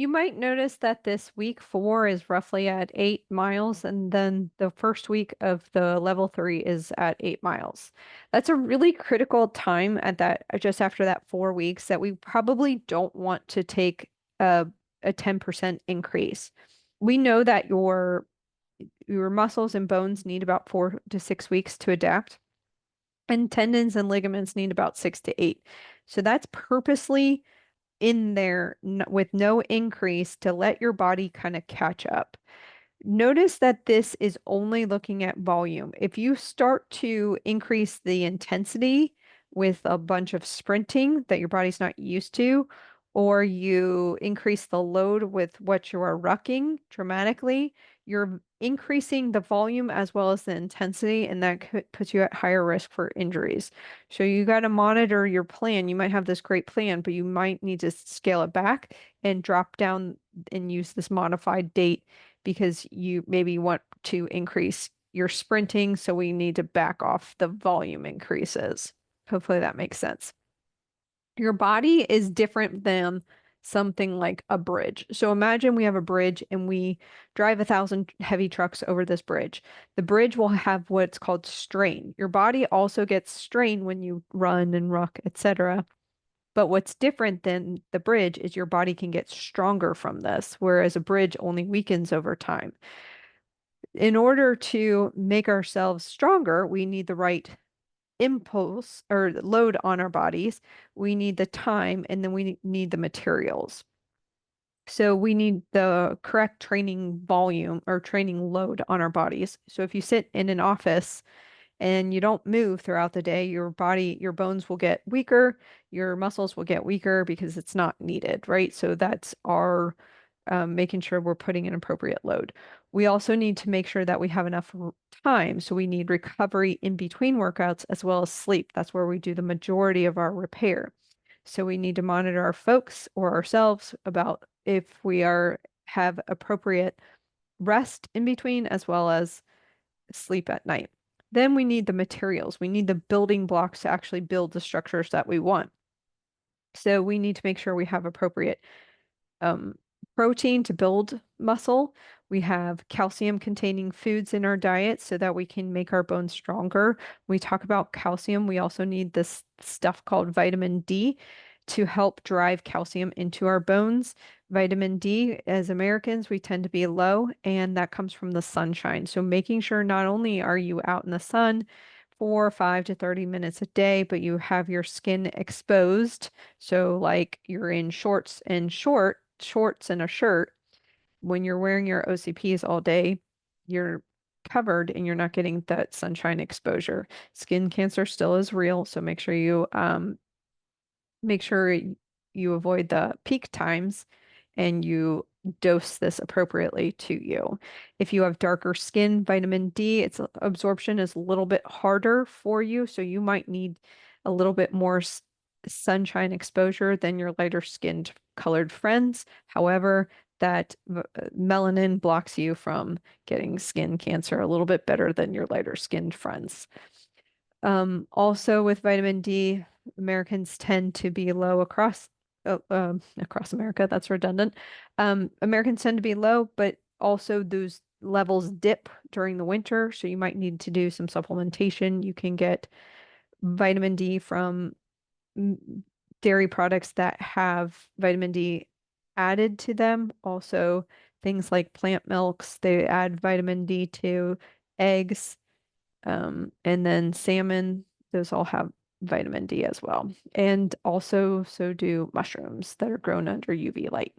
You might notice that this week 4 is roughly at 8 miles, and then the first week of the level 3 is at 8 miles. That's a really critical time at that, just after that 4 weeks, that we probably don't want to take a, a 10% increase. We know that your muscles and bones need about 4 to 6 weeks to adapt, and tendons and ligaments need about 6 to 8. So that's purposely in there with no increase to let your body kind of catch up. Notice that this is only looking at volume. If you start to increase the intensity with a bunch of sprinting that your body's not used to, or you increase the load with what you are rucking dramatically, you're increasing the volume as well as the intensity, and that puts you at higher risk for injuries. So you got to monitor your plan. You might have this great plan, but you might need to scale it back and drop down and use this modified date because you maybe want to increase your sprinting, so we need to back off the volume increases. Hopefully that makes sense. Your body is different than something like a bridge. So imagine we have a bridge and we drive 1,000 heavy trucks over this bridge. The bridge will have what's called strain. Your body also gets strain when you run and ruck, etc. But what's different than the bridge is your body can get stronger from this, whereas a bridge only weakens over time. In order to make ourselves stronger, we need the right impulse or load on our bodies. We need the time, and then we need the materials. So we need the correct training volume or training load on our bodies. So if you sit in an office and you don't move throughout the day, your body, your bones will get weaker, your muscles will get weaker because it's not needed, right? So that's our making sure we're putting an appropriate load. We also need to make sure that we have enough time. So we need recovery in between workouts as well as sleep. That's where we do the majority of our repair. So we need to monitor our folks or ourselves about if we have appropriate rest in between as well as sleep at night. Then we need the materials. We need the building blocks to actually build the structures that we want. So we need to make sure we have appropriate um, protein to build muscle. We have calcium containing foods in our diet so that we can make our bones stronger. When we talk about calcium, we also need this stuff called vitamin D to help drive calcium into our bones. Vitamin D, as Americans, we tend to be low, and that comes from the sunshine. So making sure not only are you out in the sun for 5 to 30 minutes a day, but you have your skin exposed. So like you're in shorts and a shirt. When you're wearing your OCPs all day, you're covered and you're not getting that sunshine exposure. Skin cancer still is real, so make sure you avoid the peak times and you dose this appropriately to you. If you have darker skin, vitamin D, its absorption is a little bit harder for you, so you might need a little bit more sunshine exposure than your lighter skinned colored friends. However, that melanin blocks you from getting skin cancer a little bit better than your lighter skinned friends. Also with vitamin D, Americans tend to be low across America. That's redundant. Americans tend to be low, but also those levels dip during the winter, so you might need to do some supplementation. You can get vitamin D from dairy products that have vitamin D added to them. Also, things like plant milks, they add vitamin D to eggs. And then salmon, those all have vitamin D as well. And also, so do mushrooms that are grown under UV light.